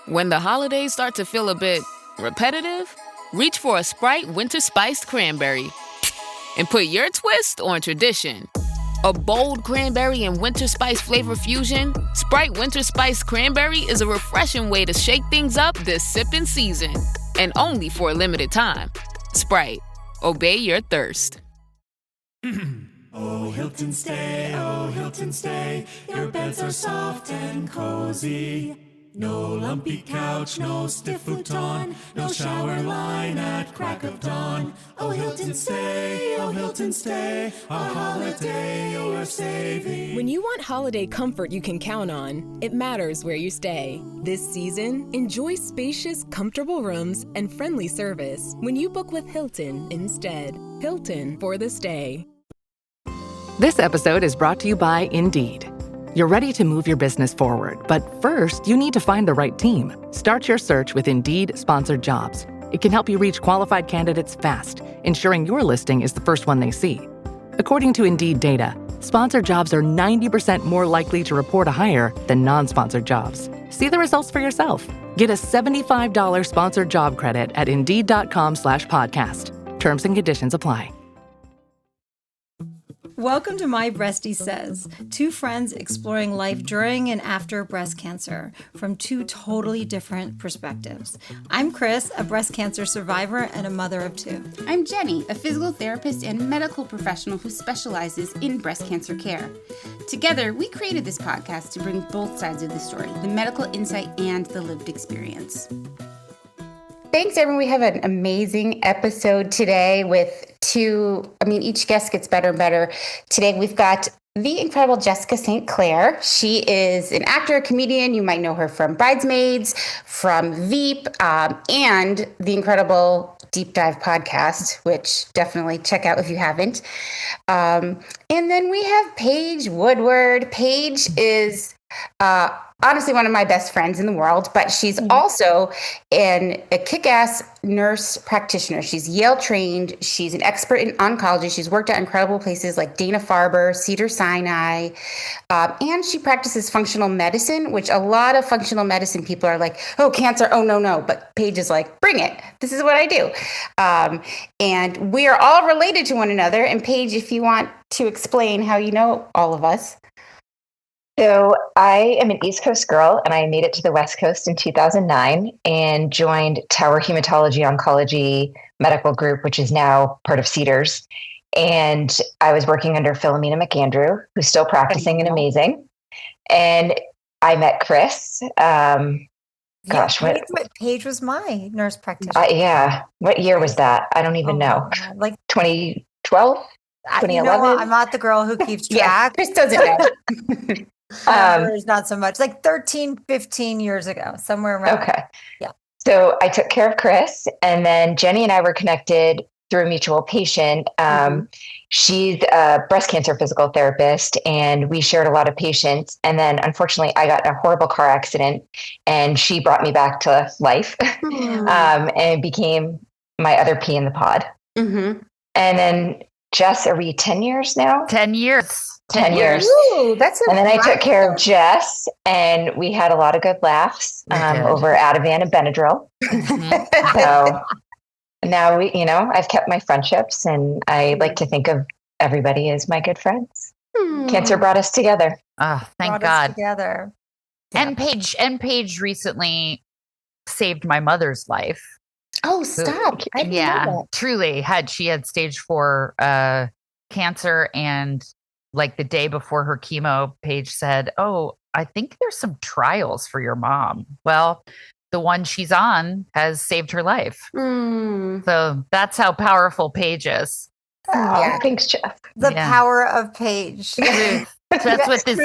When the holidays start to feel a bit repetitive, reach for a Sprite Winter Spiced Cranberry and put your twist on tradition. A bold cranberry and winter spice flavor fusion, Sprite Winter Spiced Cranberry is a refreshing way to shake things up this sipping season. And only for a limited time. Sprite. Obey your thirst. Oh, Hilton stay, your beds are soft and cozy. No lumpy couch, no stiff futon, no shower line at crack of dawn. Oh, Hilton stay, a holiday you're saving. When you want holiday comfort you can count on, it matters where you stay. This season, enjoy spacious, comfortable rooms and friendly service when you book with Hilton instead. Hilton for the stay. This episode is brought to you by Indeed. You're ready to move your business forward, but first, you need to find the right team. Start your search with Indeed-sponsored jobs. It can help you reach qualified candidates fast, ensuring your listing is the first one they see. According to Indeed data, sponsored jobs are 90% more likely to report a hire than non-sponsored jobs. See the results for yourself. Get a $75 sponsored job credit at Indeed.com/podcast. Terms and conditions apply. Welcome to My Breastie Says, two friends exploring life during and after breast cancer from two totally different perspectives. I'm Chris, a breast cancer survivor and a mother of two. I'm Jenni, a physical therapist and medical professional who specializes in breast cancer care. Together, we created this podcast to bring both sides of the story, the medical insight and the lived experience. Thanks, everyone. We have an amazing episode today with each guest gets better and better. Today, we've got the incredible Jessica St. Clair. She is an actor, a comedian. You might know her from Bridesmaids, from Veep, and the incredible Deep Dive podcast, which definitely check out if you haven't. And then we have Paige Woodward. Paige is honestly one of my best friends in the world, but she's also a kick-ass nurse practitioner. She's Yale trained. She's an expert in oncology. She's worked at incredible places like Dana-Farber, Cedars-Sinai, and she practices functional medicine, which a lot of functional medicine people are like, oh, cancer, oh, no. But Paige is like, bring it. This is what I do. And we are all related to one another. And Paige, if you want to explain how you know all of us. So I am an East Coast girl, and I made it to the West Coast in 2009 and joined Tower Hematology Oncology Medical Group, which is now part of Cedars. And I was working under Philomena McAndrew, who's still practicing and amazing. And I met Chris. Paige was my nurse practitioner. Yeah. What year was that? I don't even know. Like 2012, 2011? I'm not the girl who keeps track. Yeah, Chris doesn't know. There's not so much, like 13, 15 years ago, somewhere around. Okay. Yeah. So I took care of Chris, and then Jenni and I were connected through a mutual patient. She's a breast cancer physical therapist, and we shared a lot of patients. And then unfortunately I got in a horrible car accident, and she brought me back to life and became my other pea in the pod. And then Jess, are we 10 years now? 10 years. 10 years. Ooh, and then I took care of Jess, and we had a lot of good laughs over Ativan and Benadryl. So now I've kept my friendships, and I like to think of everybody as my good friends. Cancer brought us together. Oh, thank God. Together. And Paige recently saved my mother's life. Oh, stop. I didn't know that. Truly she had stage 4 cancer, and like the day before her chemo, Paige said, oh, I think there's some trials for your mom. Well, the one she's on has saved her life. So that's how powerful Paige is. Yeah. Thanks, Jeff. The power of Paige. That's what this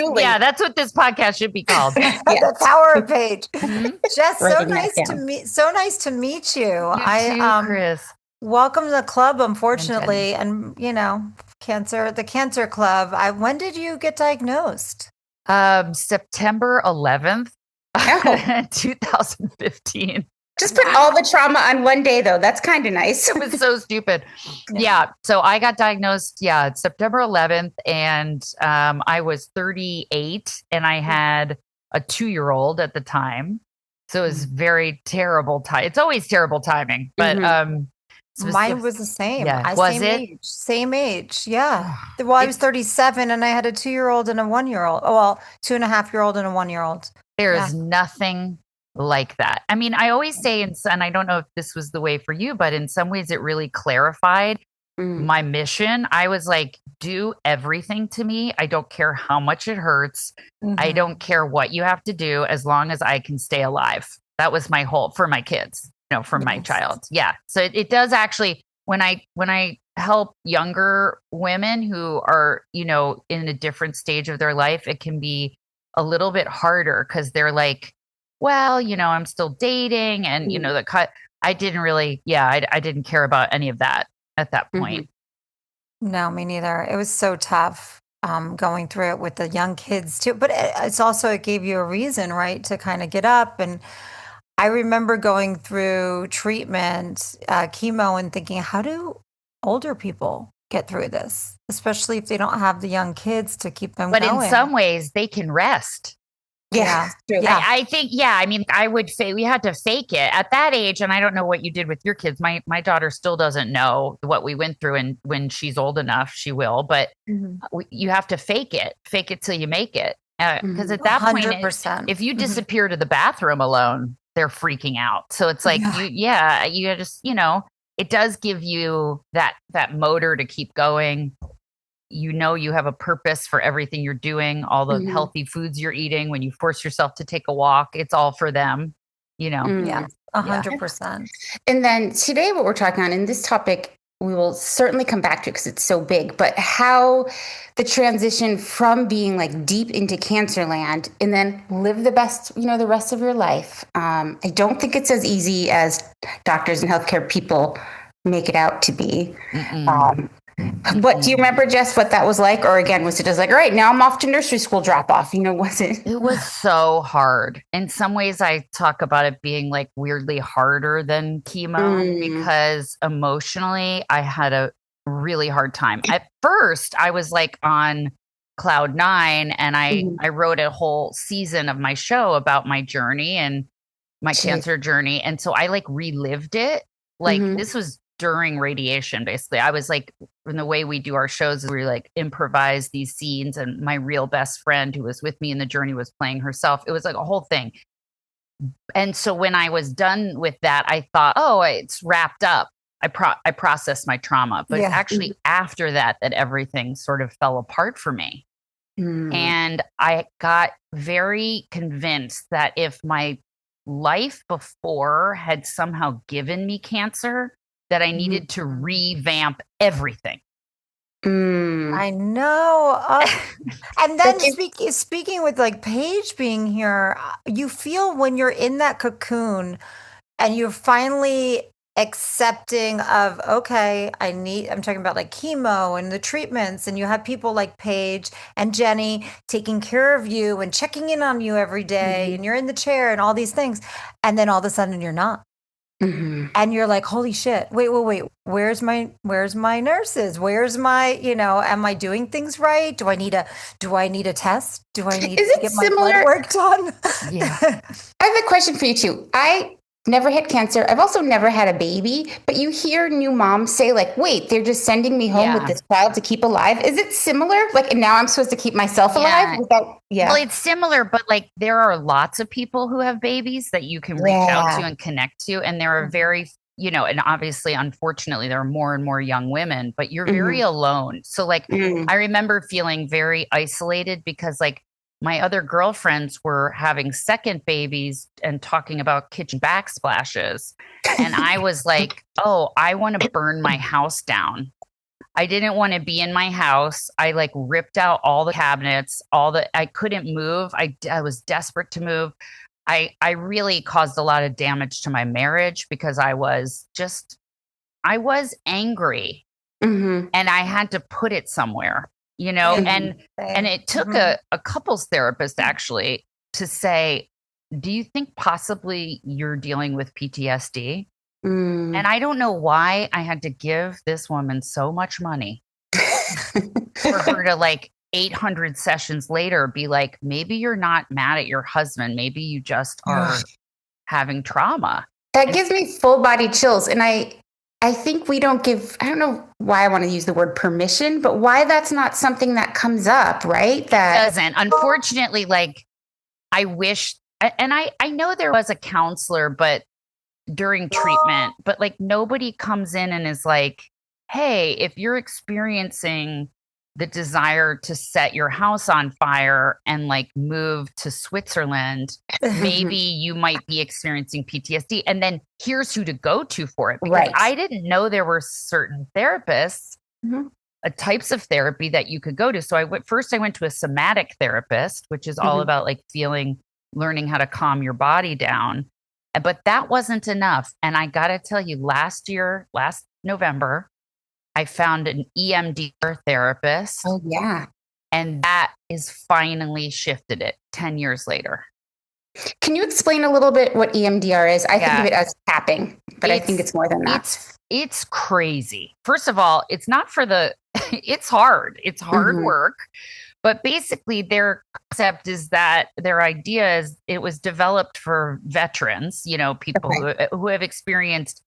podcast should be called. The power of Paige. Jess, so nice to meet you. Chris. Welcome to the club, unfortunately. And the cancer club. When did you get diagnosed? September 11th, 2015. Just put all the trauma on one day, though. That's kind of nice. It was so stupid. Yeah. So I got diagnosed, September 11th, and I was 38, and I had a 2-year-old at the time. So it was very terrible time. It's always terrible timing, but Mine was the same. Yeah. Was same it? age. Same age. Yeah. Well, I was 37 and I had a 2-year-old and a 1-year-old. Oh, well, 2.5-year-old and a 1-year-old. There's nothing like that. I mean, I always say, and I don't know if this was the way for you, but in some ways it really clarified my mission. I was like, do everything to me. I don't care how much it hurts. I don't care what you have to do as long as I can stay alive. That was my whole, for my kids, for my child. Yeah. So it does actually, when I help younger women who are, in a different stage of their life, it can be a little bit harder because they're like, well, I'm still dating and, the cut. I didn't really, I didn't care about any of that at that point. No, me neither. It was so tough going through it with the young kids too. But it's also, it gave you a reason, right, to kind of get up. And I remember going through treatment, chemo, and thinking, how do older people get through this, especially if they don't have the young kids to keep them going? But in some ways, they can rest. Yeah. I think, I mean, I would say we had to fake it at that age. And I don't know what you did with your kids. My daughter still doesn't know what we went through. And when she's old enough, she will. But you have to fake it till you make it. Because at that 100%. point, if you disappear to the bathroom alone, they're freaking out. So it's like, you just, it does give you that motor to keep going. You have a purpose for everything you're doing, all the healthy foods you're eating. When you force yourself to take a walk, it's all for them, Yeah, 100%. And then today what we're talking on, and this topic we will certainly come back to because it's so big, but how the transition from being like deep into cancer land and then live the best, the rest of your life. I don't think it's as easy as doctors and healthcare people make it out to be. What do you remember, Jess, what that was like? Or again, was it just like, all right, now I'm off to nursery school drop off? Was it? It was so hard. In some ways, I talk about it being like weirdly harder than chemo because emotionally I had a really hard time. At first, I was like on cloud 9 and I wrote a whole season of my show about my journey and my cancer journey. And so I like relived it. Like this was during radiation, basically. I was like, in the way we do our shows, we like improvise these scenes, and my real best friend who was with me in the journey was playing herself. It was like a whole thing. And so when I was done with that, I thought, oh, it's wrapped up. I processed my trauma. But it's actually after that everything sort of fell apart for me. And I got very convinced that if my life before had somehow given me cancer, that I needed to revamp everything. I know. And then speaking with like Paige being here, you feel when you're in that cocoon and you're finally accepting of, okay, I'm talking about like chemo and the treatments, and you have people like Paige and Jenni taking care of you and checking in on you every day, and you're in the chair and all these things. And then all of a sudden you're not. And you're like, holy shit, wait, where's my nurses? Where's my, am I doing things right? Do I need a test? Do I need to get my blood work done? Yeah. I have a question for you too. I never had cancer. I've also never had a baby, but you hear new moms say like, wait, they're just sending me home with this child to keep alive. Is it similar? Like, and now I'm supposed to keep myself alive without, Well, it's similar, but like there are lots of people who have babies that you can reach out to and connect to. And there are very, and obviously, unfortunately, there are more and more young women, but you're very alone. So like, I remember feeling very isolated because like, my other girlfriends were having second babies and talking about kitchen backsplashes. And I was like, oh, I want to burn my house down. I didn't want to be in my house. I like ripped out all the cabinets, I couldn't move. I was desperate to move. I really caused a lot of damage to my marriage because I was angry and I had to put it somewhere. And it took a couples therapist actually to say, do you think possibly you're dealing with PTSD? And I don't know why I had to give this woman so much money for her to like 800 sessions later be like, maybe you're not mad at your husband. Maybe you just are having trauma. That gives me full body chills. And I think we don't give, I don't know why I want to use the word permission, but why that's not something that comes up, right? That doesn't. Unfortunately, like I wish, and I know there was a counselor, but during treatment, but like nobody comes in and is like, hey, if you're experiencing the desire to set your house on fire and like move to Switzerland, maybe you might be experiencing PTSD. And then here's who to go to for it. Because I didn't know there were certain therapists, types of therapy that you could go to. So I went to a somatic therapist, which is all about like learning how to calm your body down. But that wasn't enough. And I got to tell you, last November, I found an EMDR therapist. Oh, yeah. And that is finally shifted it 10 years later. Can you explain a little bit what EMDR is? I think of it as tapping, but I think it's more than that. It's crazy. First of all, it's not for it's hard. It's hard work. But basically their concept is that their idea is it was developed for veterans, people who have experienced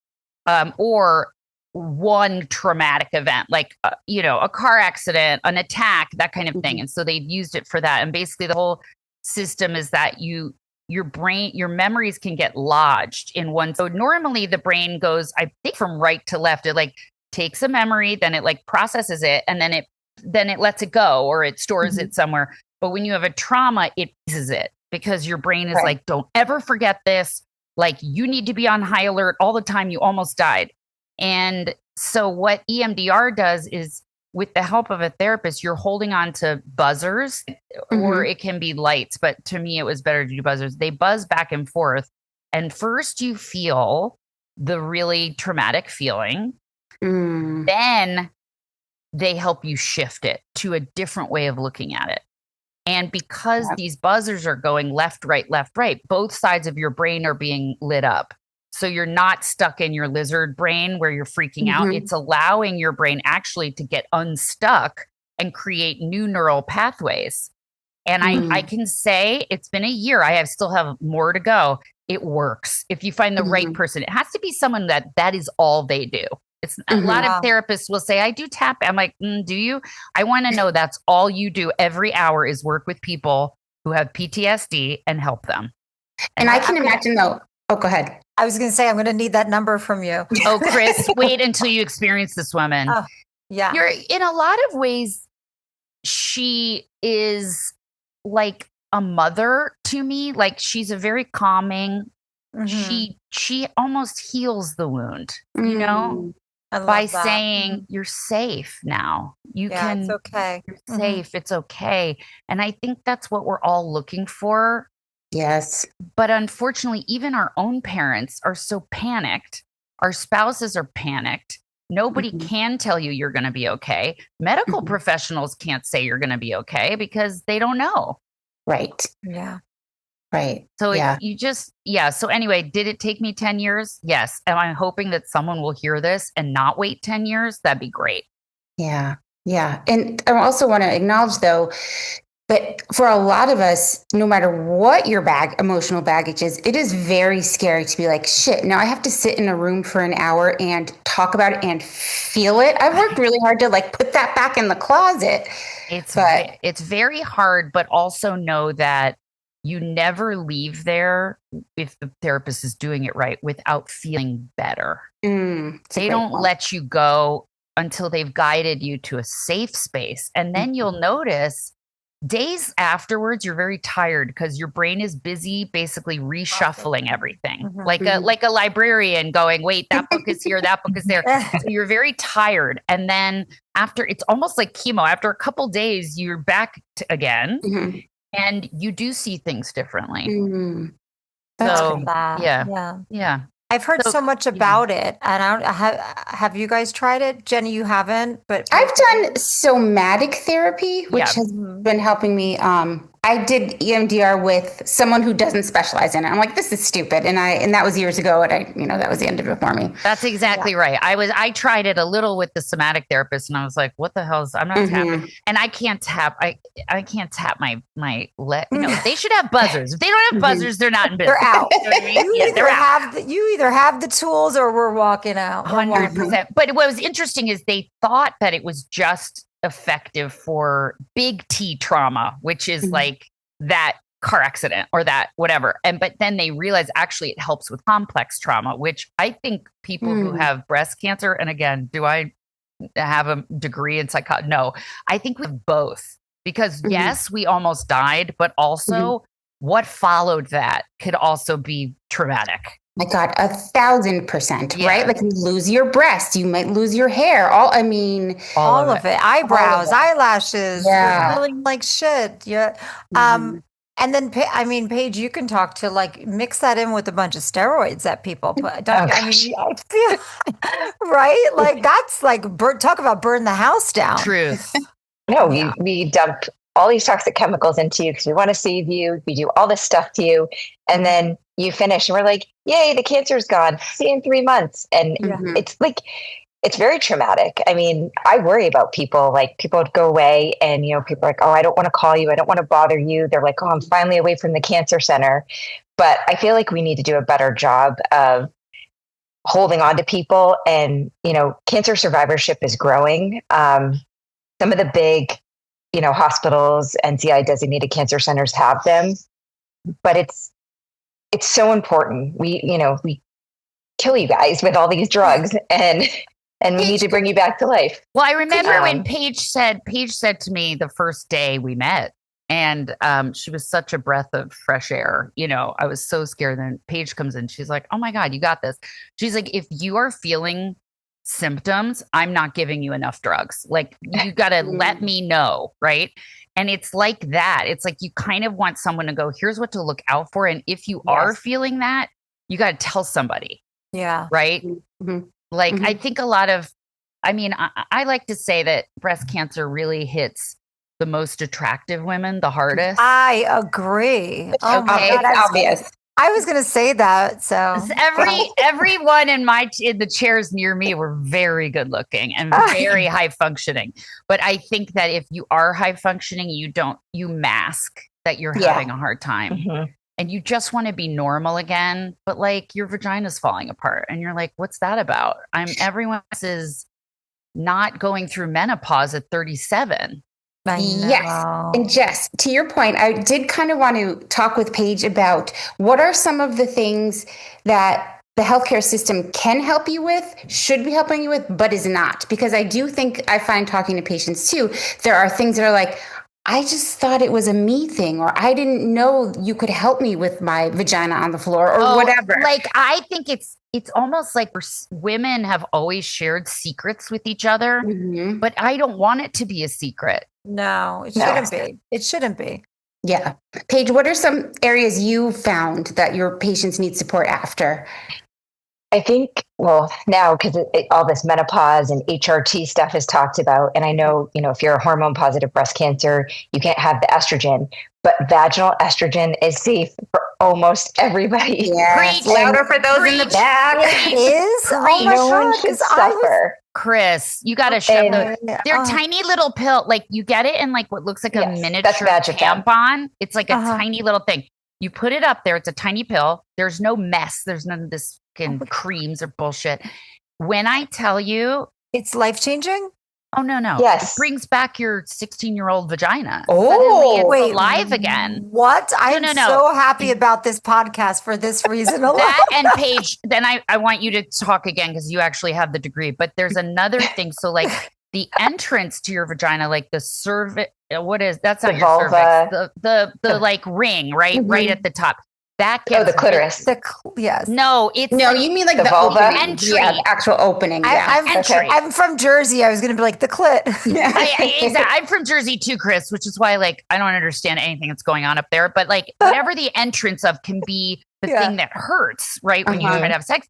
or one traumatic event, like, a car accident, an attack, that kind of thing. And so they've used it for that. And basically the whole system is that your brain, your memories can get lodged in one. So normally the brain goes, I think, from right to left. It like takes a memory, then it like processes it, and then it lets it go, or it stores it somewhere. But when you have a trauma, it freezes it because your brain is like, don't ever forget this. Like, you need to be on high alert all the time. You almost died. And so what EMDR does is, with the help of a therapist, you're holding on to buzzers, or it can be lights. But to me, it was better to do buzzers. They buzz back and forth. And first you feel the really traumatic feeling. Then they help you shift it to a different way of looking at it. And because these buzzers are going left, right, both sides of your brain are being lit up. So you're not stuck in your lizard brain where you're freaking out. It's allowing your brain actually to get unstuck and create new neural pathways. And I can say it's been a year. I still have more to go. It works. If you find the right person, it has to be someone that is all they do. It's a lot of therapists will say, I do tap. I'm like, do you? I want to know that's all you do every hour is work with people who have PTSD and help them. And I can imagine though. Oh, go ahead. I was going to say, I'm going to need that number from you. Oh, Chris, wait until you experience this woman. Oh, yeah. You're in a lot of ways, she is like a mother to me. Like, she's a very calming, she almost heals the wound, by saying you're safe now. It's okay. You're safe. It's okay. And I think that's what we're all looking for. Yes. But unfortunately, even our own parents are so panicked. Our spouses are panicked. Nobody can tell you you're going to be okay. Medical professionals can't say you're going to be okay because they don't know. Right. Yeah. Right. So So anyway, did it take me 10 years? Yes. Am I hoping that someone will hear this and not wait 10 years? That'd be great. Yeah. Yeah. And I also want to acknowledge though, but for a lot of us, no matter what your emotional baggage is, it is very scary to be like, shit, now I have to sit in a room for an hour and talk about it and feel it. I've worked really hard to like put that back in the closet. It's very hard, but also know that you never leave there, if the therapist is doing it right, without feeling better. They don't let you go until they've guided you to a safe space. And then you'll notice days afterwards, you're very tired because your brain is busy basically reshuffling everything, like a librarian going, wait, that book is here, that book is there. So you're very tired. And then it's almost like chemo. After a couple days, you're back again and you do see things differently. So, yeah. I've heard so much about it, and have you guys tried it? Jenni, you haven't, but I've done somatic therapy, which has been helping me I did EMDR with someone who doesn't specialize in it. I'm like, this is stupid. And that was years ago. And that was the end of it for me. That's exactly right. I tried it a little with the somatic therapist and I was like, what the hell I'm not tapping. And I can't tap. I can't tap my leg. They should have buzzers. If they don't have buzzers, they're not in business. They're out. You know what I mean? You either have the tools or we're walking out. 100%. But what was interesting is they thought that it was just effective for big T trauma, which is like that car accident or that whatever. But then they realized actually it helps with complex trauma, which I think people who have breast cancer, and again, do I have a degree in psychology? No, I think we have both because yes, we almost died, but also what followed that could also be traumatic. My God, 1,000%, right? Like you lose your breast, you might lose your hair. All of it. Eyebrows, eyelashes, you're feeling like shit. Yeah. And then, Paige, you can talk to mix that in with a bunch of steroids that people put. I feel right. Like that's talk about burn the house down. Truth. No, we dump all these toxic chemicals into you because we want to save you. We do all this stuff to you. And then you finish and we're like, yay, the cancer's gone. See you in 3 months. And it's very traumatic. I mean, I worry about people. Like people would go away and, people are like, oh, I don't want to call you. I don't want to bother you. They're like, oh, I'm finally away from the cancer center. But I feel like we need to do a better job of holding on to people. And, cancer survivorship is growing. Some of the big, hospitals, NCI designated cancer centers have them, but it's so important. We kill you guys with all these drugs and we need to bring you back to life. Well, I remember when Paige said to me the first day we met, and she was such a breath of fresh air. I was so scared. Then Paige comes in. She's like, oh my God, you got this. She's like, if you are feeling symptoms, I'm not giving you enough drugs. Like you got to let me know. Right. And it's like that. It's like you kind of want someone to go, here's what to look out for. And if you are feeling that, you got to tell somebody. Yeah. Right. Like I think a lot of, I like to say that breast cancer really hits the most attractive women the hardest. I agree. Oh my God, it's obvious. I was going to say that. So everyone in the chairs near me were very good looking and very high functioning. But I think that if you are high functioning, you mask that you're having a hard time and you just want to be normal again. But like your vagina's falling apart and you're like, what's that about? Everyone else is not going through menopause at 37. Yes. And Jess, to your point, I did kind of want to talk with Paige about what are some of the things that the healthcare system can help you with, should be helping you with, but is not. Because I do think I find talking to patients too, there are things that are like, I just thought it was a me thing, or I didn't know you could help me with my vagina on the floor or whatever. Like, I think it's almost like women have always shared secrets with each other, but I don't want it to be a secret. No, it shouldn't be. It shouldn't be. Yeah. Paige, what are some areas you found that your patients need support after? I think, now because all this menopause and HRT stuff is talked about. And I know, if you're a hormone positive breast cancer, you can't have the estrogen, but vaginal estrogen is safe for almost everybody. Yes. Louder for those in the back. It is? Oh my no one should suffer. Chris, you got to shove they're tiny little pill. Like you get it in like what looks like a miniature tampon. It's like a tiny little thing. You put it up there. It's a tiny pill. There's no mess. There's none of this creams or bullshit. When I tell you it's life-changing. Oh, no. Yes. It brings back your 16-year-old vagina. Oh, suddenly it's alive again. What? I'm so happy about this podcast for this reason alone. That and Paige, then I want you to talk again because you actually have the degree. But there's another thing. So like the entrance to your vagina, like the cervix, that's not your cervix. The like ring, right? Right at the top. That gets the clitoris. Yes. No, you mean like the vulva entry, actual opening. I'm from Jersey. I was going to be like the clit. Exactly. I'm from Jersey too, Chris, which is why like I don't understand anything that's going on up there. But like whatever the entrance of can be the thing that hurts, right? When you try to have sex.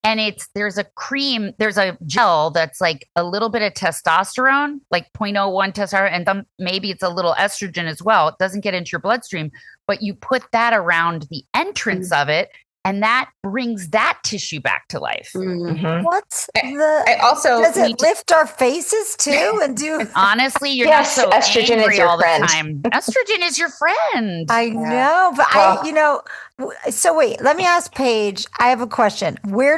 And there's a gel that's like a little bit of testosterone, like 0.01 testosterone, and then maybe it's a little estrogen as well. It doesn't get into your bloodstream, but you put that around the entrance of it, and that brings that tissue back to life. What's does it lift our faces too? And honestly, you're yes, not so estrogen angry is your all friend. the time. Estrogen is your friend. I know, but so wait, let me ask Paige. I have a question. Who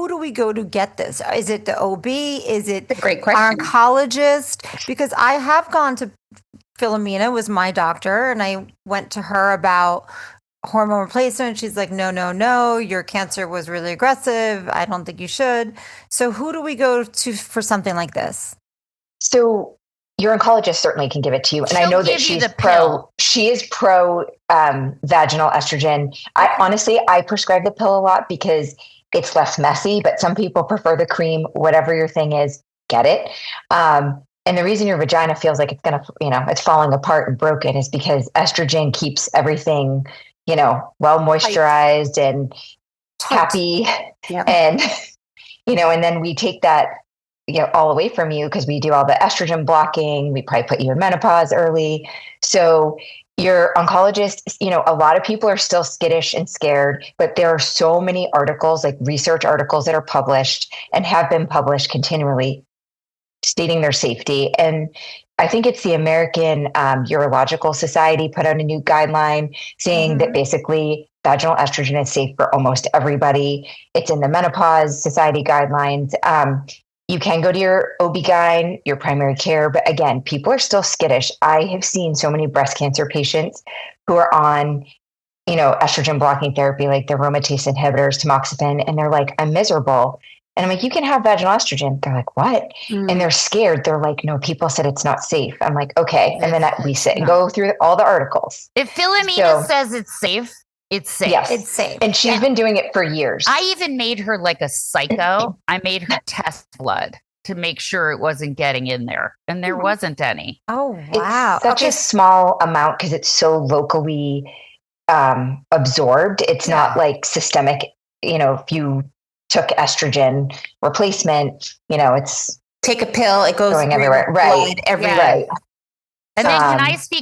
do we go to get this? Is it the OB? Is it a great our question. oncologist? Because I have gone to Philomena, was my doctor, and I went to her about hormone replacement. She's like, no, your cancer was really aggressive. I don't think you should. So who do we go to for something like this? So your oncologist certainly can give it to you. And She'll I know that give you she the pill. is pro vaginal estrogen. I prescribe the pill a lot because it's less messy, but some people prefer the cream. Whatever your thing is, get it. And the reason your vagina feels like it's going to, it's falling apart and broken is because estrogen keeps everything, well moisturized and happy. Yep. And, and then we take that, all away from you because we do all the estrogen blocking. We probably put you in menopause early. So your oncologist, a lot of people are still skittish and scared, but there are so many articles, like research articles that are published and have been published continually stating their safety. And I think it's the American Urological Society put out a new guideline saying that basically vaginal estrogen is safe for almost everybody. It's in the Menopause Society guidelines. You can go to your OB-GYN, your primary care, but again, people are still skittish. I have seen so many breast cancer patients who are on, estrogen blocking therapy, like the aromatase inhibitors, tamoxifen, and they're like, I'm miserable. And I'm like, you can have vaginal estrogen. They're like, what? And they're scared. They're like, no, people said it's not safe. I'm like, okay. And then we sit and go through all the articles. If Philomena says it's safe, it's safe. Yes, it's safe. And she's been doing it for years. I even made her like a psycho. I made her test blood to make sure it wasn't getting in there. And there wasn't any. Oh, wow. It's such a small amount because it's so locally absorbed. It's not like systemic, if you took estrogen replacement, it's take a pill, it goes going everywhere. Right. Everywhere. Right. And then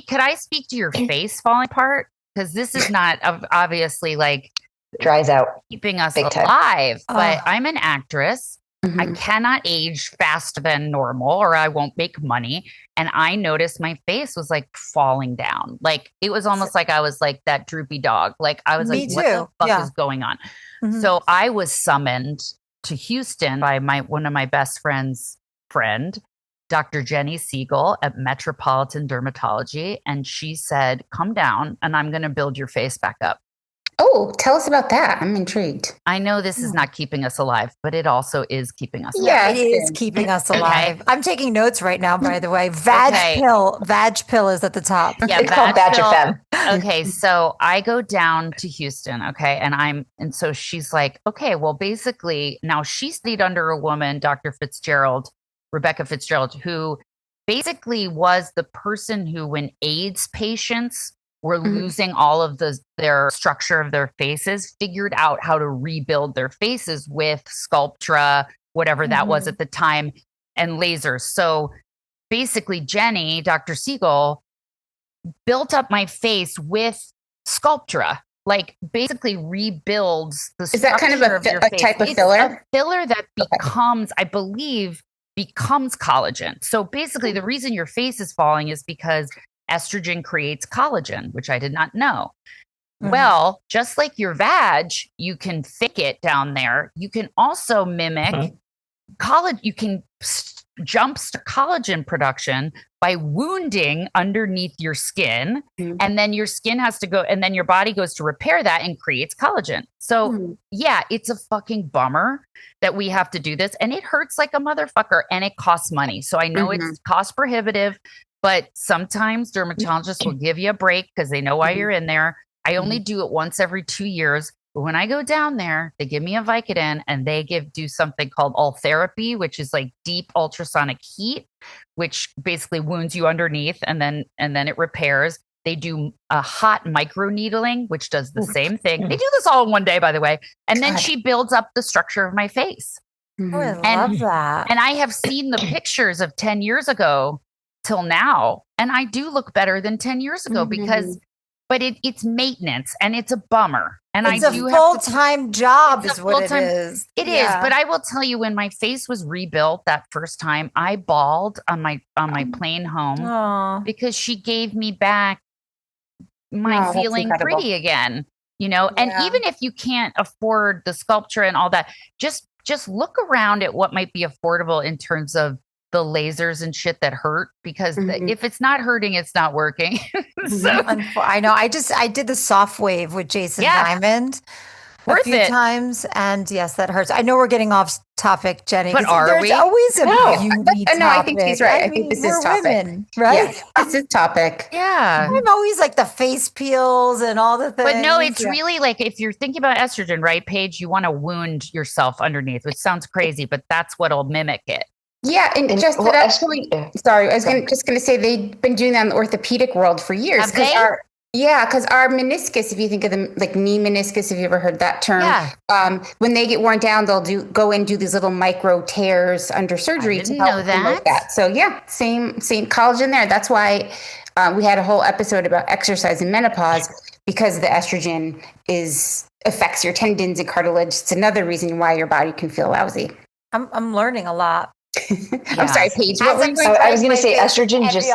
could I speak to your face falling apart? Because this is not obviously like dries out keeping us big alive, time. But I'm an actress. I cannot age faster than normal or I won't make money. And I noticed my face was like falling down. Like it was almost like I was like that droopy dog. Like I was like, what the fuck is going on? So I was summoned to Houston by one of my best friends' friend, Dr. Jenni Siegel at Metropolitan Dermatology. And she said, come down and I'm going to build your face back up. Oh, tell us about that. I'm intrigued. I know this is not keeping us alive, but it also is keeping us alive. Yeah, it is keeping us alive. I'm taking notes right now, by the way. Vag pill is at the top. Yeah, it's called Vagifem. Okay, so I go down to Houston, and so she's like, okay, well, basically, now she studied under a woman, Rebecca Fitzgerald, who basically was the person who, when AIDS patients were losing all of their structure of their faces, figured out how to rebuild their faces with Sculptra, whatever that was at the time, and lasers. So basically, Jenni, Dr. Siegel, built up my face with Sculptra, like basically rebuilds the structure. Is that kind of a type of filler? It's a filler that becomes, I believe, becomes collagen. So basically, the reason your face is falling is because estrogen creates collagen, which I did not know. Well, just like your vag, you can fake it down there. You can also mimic collagen. You can jumpstart collagen production by wounding underneath your skin. And then your skin has to go, and then your body goes to repair that and creates collagen. So yeah, it's a fucking bummer that we have to do this. And it hurts like a motherfucker and it costs money. So I know it's cost prohibitive. But sometimes dermatologists will give you a break because they know why you're in there. I only do it once every 2 years. But when I go down there, they give me a Vicodin and they do something called Ultherapy, which is like deep ultrasonic heat, which basically wounds you underneath and then it repairs. They do a hot microneedling, which does the same thing. They do this all in one day, by the way. And then she builds up the structure of my face. Oh, I love that. And I have seen the pictures of 10 years ago till now. And I do look better than 10 years ago because, but it's maintenance and it's a bummer. And it's I a do full-time job is what it is. It is. But I will tell you, when my face was rebuilt that first time, I bawled on my plane home because she gave me back my feeling pretty again, you know. And even if you can't afford the sculpture and all that, just look around at what might be affordable in terms of the lasers and shit that hurt, because if it's not hurting, it's not working. So I know. I did the soft wave with Jason Diamond a few times, and yes, that hurts. I know we're getting off topic, Jenny, but are we? There's always a beauty topic. No, I think he's right. I think this is topic. Women, right? Yeah, this is topic. Yeah. I'm always like the face peels and all the things. But no, it's really like, if you're thinking about estrogen, right, Paige, you want to wound yourself underneath, which sounds crazy, but that's what'll mimic it. Yeah, and just to that point, sorry, I was just going to say they've been doing that in the orthopedic world for years. Because our meniscus, if you think of them like knee meniscus, have you ever heard that term? When they get worn down, they'll go and do these little micro tears under surgery to help promote that. So same collagen there. That's why we had a whole episode about exercise in menopause, because the estrogen affects your tendons and cartilage. It's another reason why your body can feel lousy. I'm learning a lot. I'm sorry, Paige. What were you saying? I was going to say estrogen, just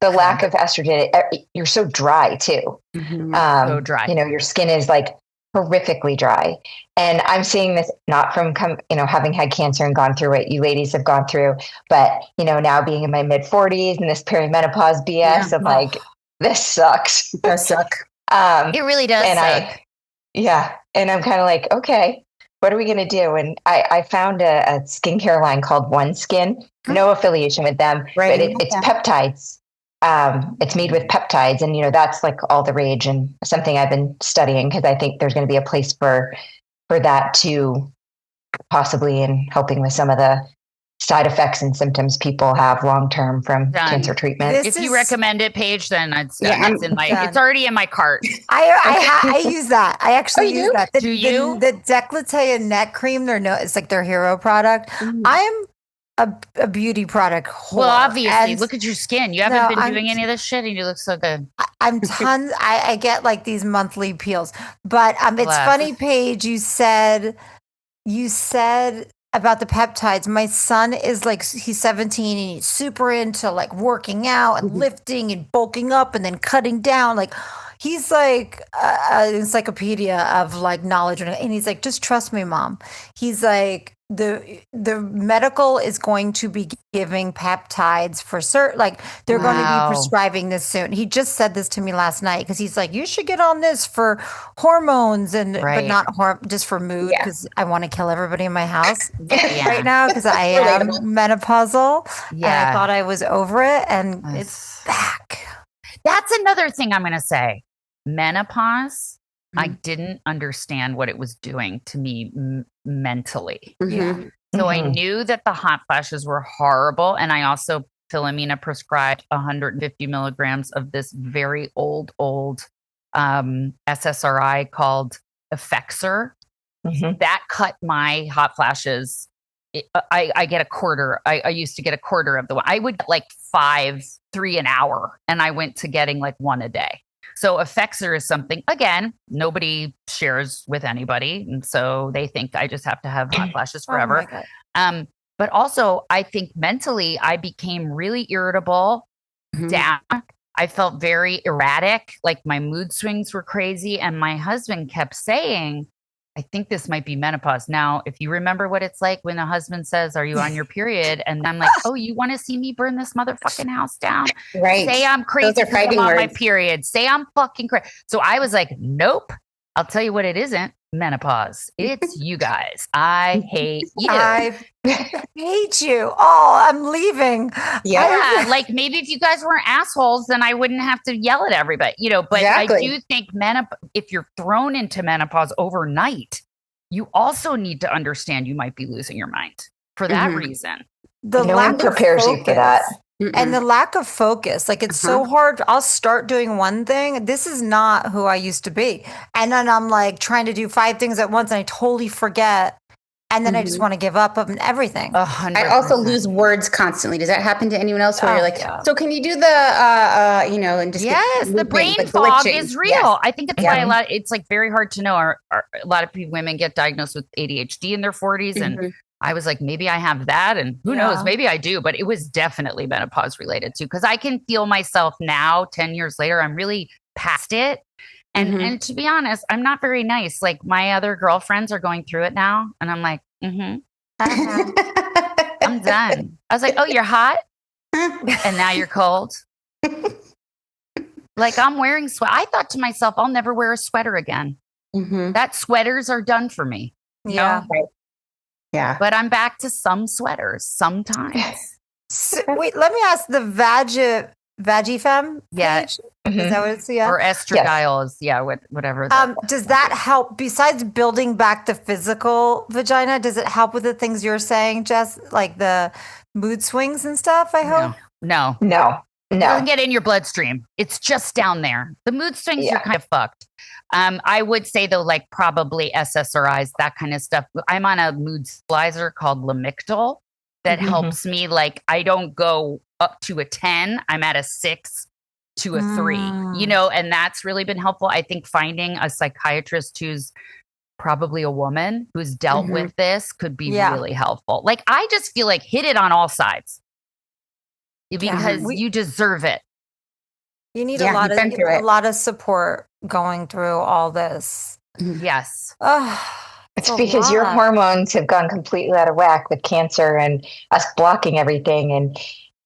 the lack of estrogen. You're so dry too. So dry. You know, your skin is like horrifically dry. And I'm seeing this not from, having had cancer and gone through what you ladies have gone through, but, now being in my mid 40s and this perimenopause BS of like, this sucks. It does suck. It really does suck. And I'm kind of like, okay, what are we going to do? And I found a skincare line called One Skin, no affiliation with them, but it's peptides. It's made with peptides, and that's like all the rage and something I've been studying, because I think there's going to be a place for that too, possibly in helping with some of the side effects and symptoms people have long-term from cancer treatment. If you recommend it, Paige, then it's already in my cart. I use that. I actually use that. Do you? The décolleté and neck cream, it's like their hero product. I'm a beauty product whore. Well, obviously, look at your skin. You haven't been doing any of this shit, and you look so good. I'm tons. I get like these monthly peels, but it's funny, Paige. You said about the peptides. My son is like, he's 17 and he's super into like working out and lifting and bulking up and then cutting down. Like, he's like an encyclopedia of like knowledge, and he's like, just trust me, Mom. He's like, the medical is going to be giving peptides for certain, like they're going to be prescribing this soon. He just said this to me last night, because he's like, you should get on this for hormones but not just for mood, because I want to kill everybody in my house right now, because I am menopausal. And I thought I was over it, and it's back. That's another thing I'm going to say. Menopause, I didn't understand what it was doing to me mentally. So I knew that the hot flashes were horrible. And I also, Philomena prescribed 150 milligrams of this very old SSRI called Effexor. That cut my hot flashes. I get a quarter. I used to get a quarter of the one. I would get like 3 an hour, and I went to getting like 1 a day. So Effexor is something, again, nobody shares with anybody. And so they think I just have to have hot flashes forever. But also, I think mentally, I became really irritable, down. I felt very erratic, like my mood swings were crazy. And my husband kept saying, I think this might be menopause. Now, if you remember what it's like when a husband says, are you on your period? And I'm like, oh, you want to see me burn this motherfucking house down? Right. Say I'm crazy Those are fighting I'm on words. my period. Say I'm fucking crazy. So I was like, nope. I'll tell you what it isn't. Menopause. It's you guys. I hate you. I hate you. Oh, I'm leaving. Yeah. Like maybe if you guys weren't assholes, then I wouldn't have to yell at everybody, but I do think if you're thrown into menopause overnight, you also need to understand you might be losing your mind for that reason. No one prepares you for that. And the lack of focus, like it's so hard. I'll start doing one thing. This is not who I used to be. And then I'm like trying to do 5 things at once and I totally forget. And then I just want to give up on everything. 100%. I also lose words constantly. Does that happen to anyone else where you're like, so can you do the, you know, and just yes, the brain fog is real. Yes. I think it's why it's like very hard to know. A lot of women get diagnosed with ADHD in their 40s. And I was like, maybe I have that. And who knows, maybe I do. But it was definitely menopause related too. Because I can feel myself now, 10 years later, I'm really past it. And to be honest, I'm not very nice. Like my other girlfriends are going through it now. And I'm like, I'm done. I was like, oh, you're hot? And now you're cold? Like I'm wearing sweat. I thought to myself, I'll never wear a sweater again. That sweaters are done for me. Yeah. Right. Yeah. But I'm back to some sweaters sometimes. So, wait, let me ask the Vagifem? Yeah. Is that what it's? Yeah. Or estradiol is, whatever. Does that help, besides building back the physical vagina, does it help with the things you're saying, Jess? Like the mood swings and stuff, I hope? No. It doesn't get in your bloodstream. It's just down there. The mood swings, you're kind of fucked. I would say though, like probably SSRIs, that kind of stuff. I'm on a mood stabilizer called Lamictal that helps me. Like I don't go up to a 10. I'm at a 6 to a 3, you know, and that's really been helpful. I think finding a psychiatrist who's probably a woman who's dealt with this could be really helpful. Like I just feel like hit it on all sides because you deserve it. You need a lot of support going through all this. Yes. It's because your hormones have gone completely out of whack with cancer and us blocking everything. And,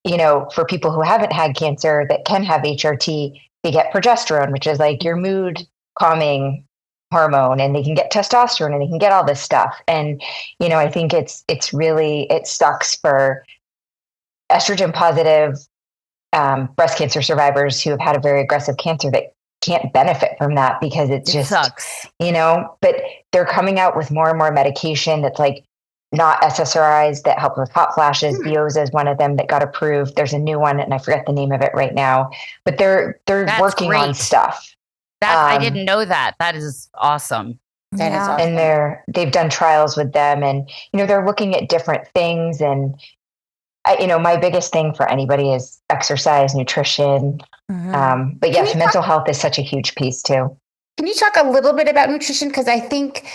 you know, for people who haven't had cancer that can have HRT, they get progesterone, which is like your mood calming hormone, and they can get testosterone and they can get all this stuff. And, you know, I think it sucks for estrogen positive breast cancer survivors who have had a very aggressive cancer that can't benefit from that because it just sucks, you know, but they're coming out with more and more medication that's like not SSRIs that help with hot flashes. Veoza is one of them that got approved. There's a new one and I forget the name of it right now, but they're working on stuff. I didn't know that. That is awesome. That is awesome. And they've done trials with them and, you know, they're looking at different things. And you know, my biggest thing for anybody is exercise, nutrition. But yes, mental health is such a huge piece too. Can you talk a little bit about nutrition? Because I think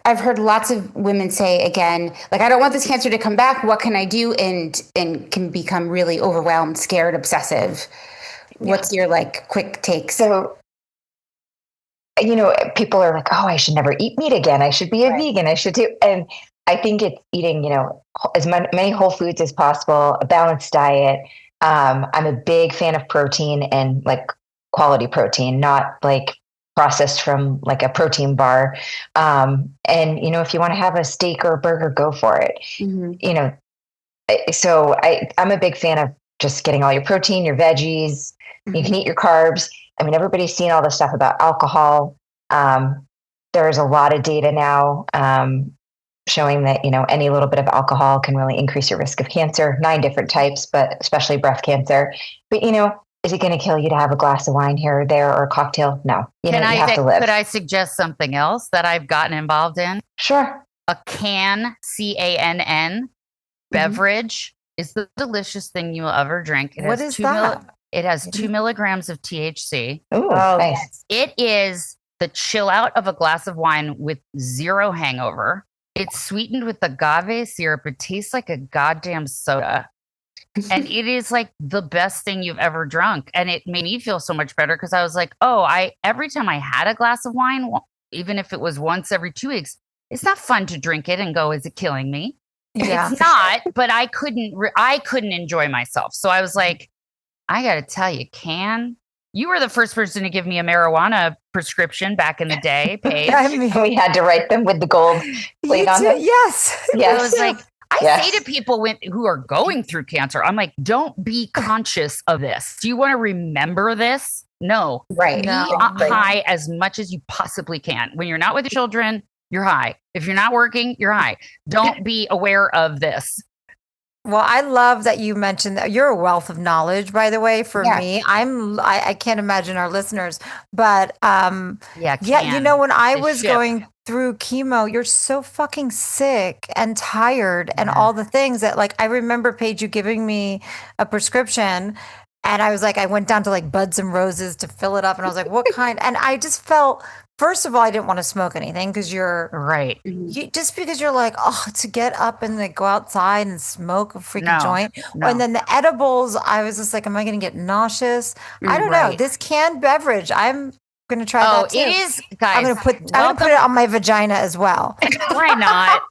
I've heard lots of women say again, like, I don't want this cancer to come back. What can I do? And can become really overwhelmed, scared, obsessive. What's your like quick take? So, you know, people are like, oh, I should never eat meat again. I should be a vegan. I should do. And I think it's eating, you know, as many whole foods as possible, a balanced diet. I'm a big fan of protein and like quality protein, not like processed from like a protein bar. And, you know, if you want to have a steak or a burger, go for it. You know, so I'm a big fan of just getting all your protein, your veggies. You can eat your carbs. I mean, everybody's seen all this stuff about alcohol. There's a lot of data now showing that, you know, any little bit of alcohol can really increase your risk of cancer, 9 different types, but especially breast cancer. But, you know, is it going to kill you to have a glass of wine here or there or a cocktail? No. You have to live. Could I suggest something else that I've gotten involved in? Sure. A CANN beverage is the delicious thing you will ever drink. What is that? It has 2 milligrams of THC. Ooh, nice. It is the chill out of a glass of wine with 0 hangover. It's sweetened with agave syrup. It tastes like a goddamn soda. And it is like the best thing you've ever drunk. And it made me feel so much better because I was like, every time I had a glass of wine, even if it was once every 2 weeks, it's not fun to drink it and go, is it killing me? Yeah. It's not, but I couldn't enjoy myself. So I was like, I got to tell you, you were the first person to give me a marijuana prescription back in the day, Paige. I mean, we had to write them with the gold plate on them. Yes. I was like, I say to people who are going through cancer, I'm like, don't be conscious of this. Do you want to remember this? No. Right. Be high as much as you possibly can. When you're not with your children, you're high. If you're not working, you're high. Don't be aware of this. Well, I love that you mentioned that. You're a wealth of knowledge, by the way, for me. I can't imagine our listeners, but when I was going through chemo, you're so fucking sick and tired and all the things that, like, I remember, Paige, you giving me a prescription, and I was like, I went down to like Buds and Roses to fill it up, and I was like, what kind? And I just felt, first of all, I didn't want to smoke anything because just because you're like, oh, to get up and like go outside and smoke a freaking joint. And then the edibles, I was just like, am I going to get nauseous? I don't know. This canned beverage, I'm going to try that too. It is, guys. I'm going to put it on my vagina as well. Why not?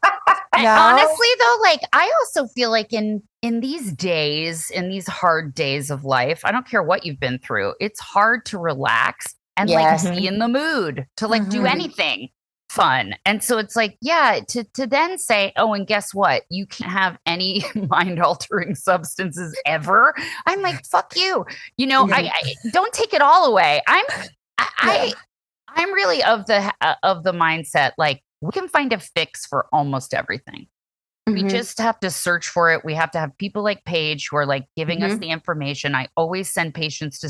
No? Honestly, though, like, I also feel like in these days, in these hard days of life, I don't care what you've been through, it's hard to relax and like be in the mood to like do anything fun. And so it's like, to then say, oh, and guess what? You can't have any mind altering substances ever. I'm like, fuck you. You know, I don't take it all away. I'm really of the mindset, like, we can find a fix for almost everything. We just have to search for it. We have to have people like Paige who are like giving us the information. I always send patients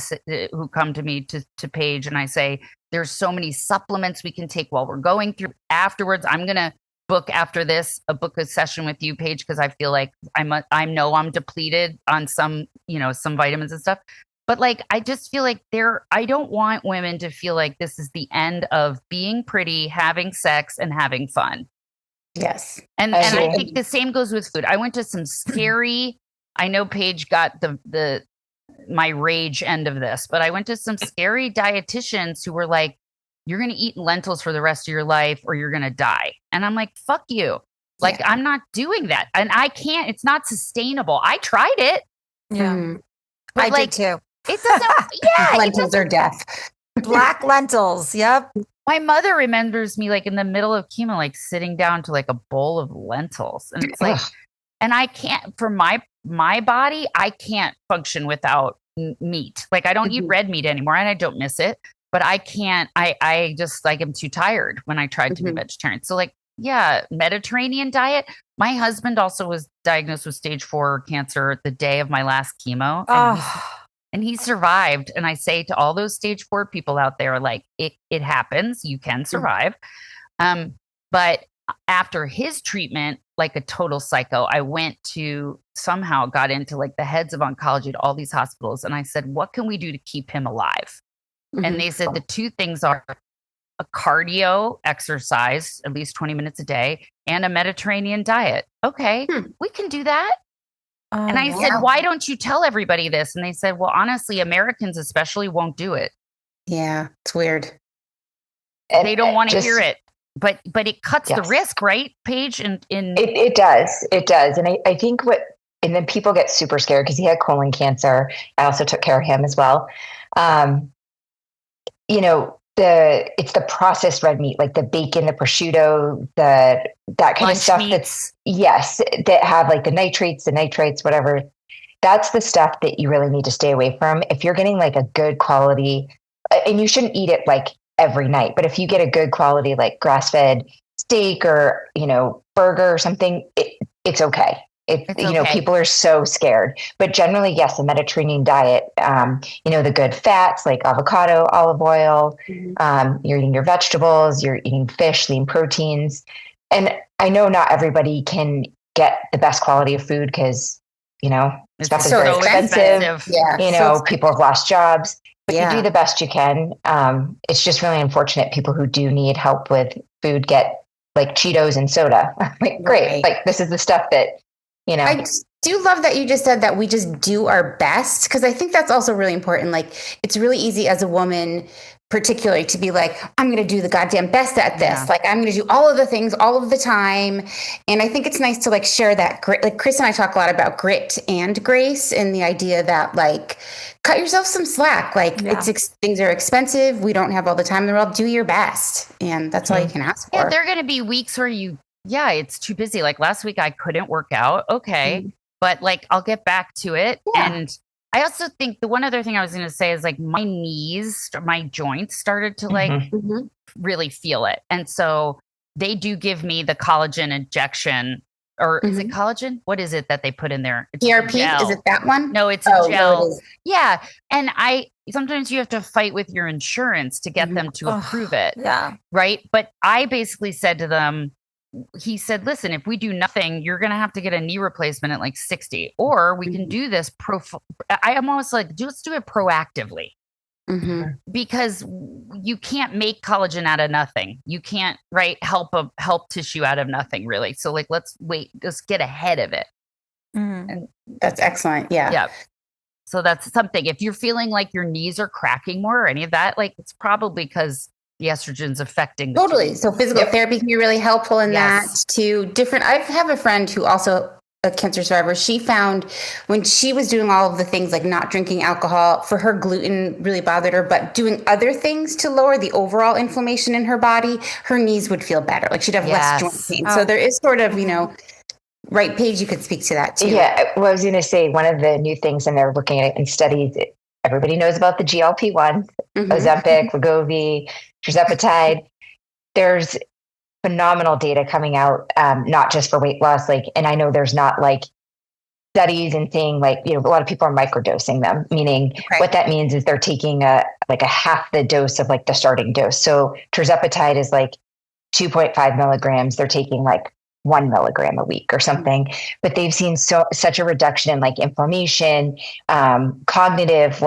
who come to me to Paige, and I say, there's so many supplements we can take while we're going through. Afterwards, I'm going to book after this, book a session with you, Paige, because I feel like I know I'm depleted on some vitamins and stuff. But like, I just feel like I don't want women to feel like this is the end of being pretty, having sex, and having fun. Yes. And I think the same goes with food. I went to some scary, I know Paige got my rage end of this, but I went to some scary dietitians who were like, you're going to eat lentils for the rest of your life or you're going to die. And I'm like, fuck you. Like, I'm not doing that. And I can't, it's not sustainable. I tried it. Yeah. I did too. It doesn't, lentils are death. Black lentils. Yep. My mother remembers me like in the middle of chemo, like sitting down to like a bowl of lentils. And it's like, and I can't, for my body, I can't function without meat. Like, I don't eat red meat anymore and I don't miss it, but I can't, I just like, I'm too tired when I tried to be vegetarian. So like, Mediterranean diet. My husband also was diagnosed with stage 4 cancer the day of my last chemo. And he survived. And I say to all those stage 4 people out there, like, it happens. You can survive. But after his treatment, like a total psycho, I somehow got into like the heads of oncology at all these hospitals. And I said, what can we do to keep him alive? And they said the two things are a cardio exercise, at least 20 minutes a day, and a Mediterranean diet. Okay, we can do that. And I said, why don't you tell everybody this? And they said, well, honestly, Americans especially won't do it. Yeah, it's weird. They don't want to hear it. But it cuts the risk, right, Paige? It does. It does. And I think and then people get super scared because he had colon cancer. I also took care of him as well. It's the processed red meat, like the bacon, the prosciutto, that kind of stuff meats. that have like the nitrates, whatever. That's the stuff that you really need to stay away from. If you're getting like a good quality, and you shouldn't eat it like every night, but if you get a good quality, like grass-fed steak or, burger or something, it's okay. People are so scared, but generally, yes, the Mediterranean diet, the good fats like avocado, olive oil, you're eating your vegetables, you're eating fish, lean proteins. And I know not everybody can get the best quality of food because, stuff is very expensive. Yeah. People have lost jobs, but you do the best you can. It's just really unfortunate people who do need help with food get like Cheetos and soda. Like, great. Like, this is the stuff that, I do love that you just said that we just do our best, because I think that's also really important. Like, it's really easy as a woman, particularly, to be like, I'm going to do the goddamn best at this. Yeah. Like, I'm going to do all of the things all of the time. And I think it's nice to like share that grit. Like, Chris and I talk a lot about grit and grace, and the idea that like, cut yourself some slack. Like, things are expensive. We don't have all the time in the world. Do your best. And that's all you can ask for. Yeah, there are going to be weeks where it's too busy. Like last week, I couldn't work out. Okay. But like, I'll get back to it. Yeah. And I also think the one other thing I was going to say is like my knees, my joints started to like really feel it. And so they do give me the collagen injection or is it collagen? What is it that they put in there? It's PRP, is it that one? No, it's a gel. No, it is. Yeah. And sometimes you have to fight with your insurance to get them to approve it. Yeah. Right. But I basically said to them, he said, listen, if we do nothing, you're going to have to get a knee replacement at like 60, or we can do this. I am almost like, let's do it proactively. Because you can't make collagen out of nothing. You can't help tissue out of nothing, really. So like, let's get ahead of it. And that's excellent. Yeah. Yeah. So that's something. If you're feeling like your knees are cracking more or any of that, like it's probably because the estrogen's affecting. Totally. So physical therapy can be really helpful in that too. I have a friend who also a cancer survivor. She found when she was doing all of the things like not drinking alcohol, for her gluten really bothered her, but doing other things to lower the overall inflammation in her body, her knees would feel better. Like she'd have less joint pain. So there is sort of, right, Paige, you could speak to that too. Yeah. Well, I was going to say one of the new things, and they're looking at in studies, everybody knows about the GLP-1, Ozempic, Wegovy, tirzepatide. There's phenomenal data coming out, not just for weight loss. And I know there's not studies and saying a lot of people are microdosing them, meaning what that means is they're taking a half the dose of the starting dose. So tirzepatide is 2.5 milligrams. They're taking 1 milligram a week or something, but they've seen such a reduction in inflammation, cognitive,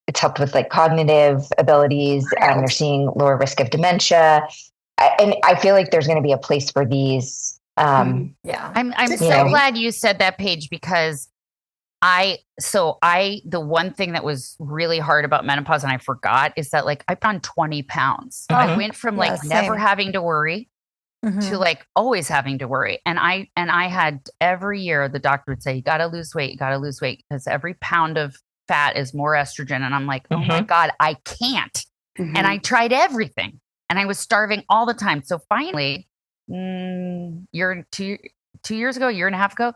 it's helped with cognitive abilities. They're seeing lower risk of dementia. And I feel like there's going to be a place for these. I'm so glad you said that, Paige, because the one thing that was really hard about menopause, and I forgot, is that I put on 20 pounds. I went from never having to worry to always having to worry. And I had every year the doctor would say, you got to lose weight, because every pound of fat is more estrogen. And I'm like, oh my God, I can't. And I tried everything. And I was starving all the time. So finally, two years ago, a year and a half ago,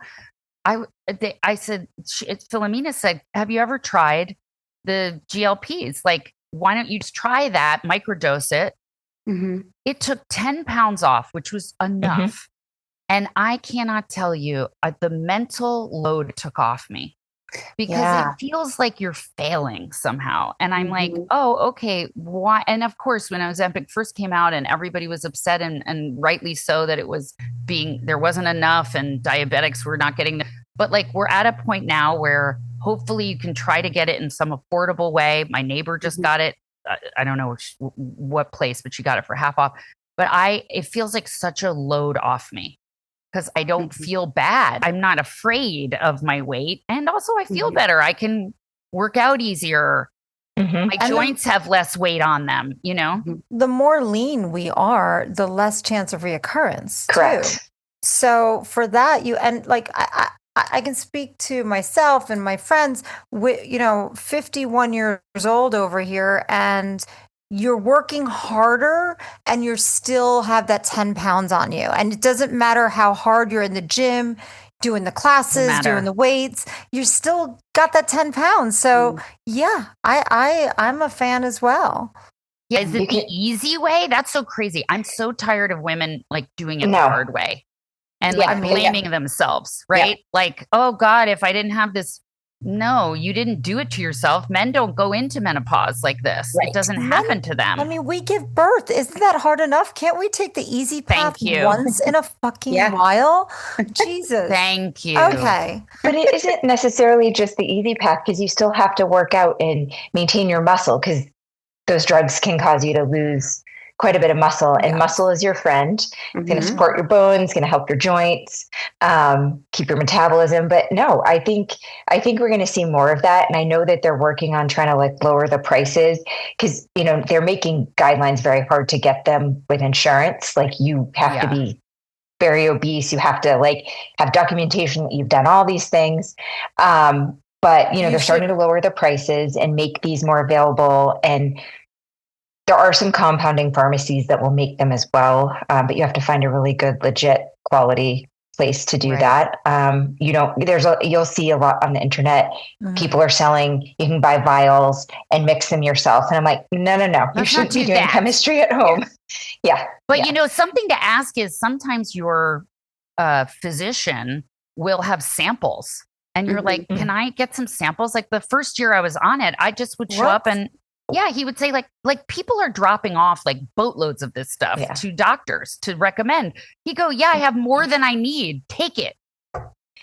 I said, Philomena said, have you ever tried the GLPs? Why don't you just try that, microdose it? It took 10 pounds off, which was enough. And I cannot tell you the mental load it took off me. Because it feels like you're failing somehow. And I'm like, oh, okay, why? And of course, when Ozempic first came out and everybody was upset and rightly so that it was there wasn't enough and diabetics were not getting but we're at a point now where hopefully you can try to get it in some affordable way. My neighbor just got it. I don't know what place, but she got it for half off. But it feels like such a load off me. Because I don't feel bad. I'm not afraid of my weight. And also I feel better. I can work out easier. My joints have less weight on them, The more lean we are, the less chance of reoccurrence. Correct. Too. So for that, I can speak to myself and my friends, 51 years old over here, and you're working harder and you still have that 10 pounds on you. And it doesn't matter how hard you're in the gym, doing the classes, doing the weights, you still got that 10 pounds. So I'm a fan as well. Yeah. Is it the easy way? That's so crazy. I'm so tired of women doing it the hard way and blaming themselves, right? Yeah. Oh God, if I didn't have this. No, you didn't do it to yourself. Men don't go into menopause like this. Right. It doesn't happen to them. I mean, we give birth. Isn't that hard enough? Can't we take the easy path once in a fucking while? Jesus. Thank you. Okay. But it isn't necessarily just the easy path, because you still have to work out and maintain your muscle, because those drugs can cause you to lose quite a bit of muscle, and muscle is your friend. It's going to support your bones, going to help your joints, keep your metabolism. But no, I think we're going to see more of that. And I know that they're working on trying to lower the prices, because, they're making guidelines very hard to get them with insurance. You have to be very obese. You have to have documentation that you've done all these things. But, they're starting to lower the prices and make these more available. And there are some compounding pharmacies that will make them as well, but you have to find a really good, legit quality place to do that. You'll see a lot on the internet. People are selling, you can buy vials and mix them yourself. And I'm like, no, you should be doing chemistry at home. Yeah. But something to ask is sometimes your physician will have samples. And you're like, can I get some samples? Like the first year I was on it, I just would show up and he would say like people are dropping off like boatloads of this stuff to doctors to recommend. He'd go, I have more than I need. Take it.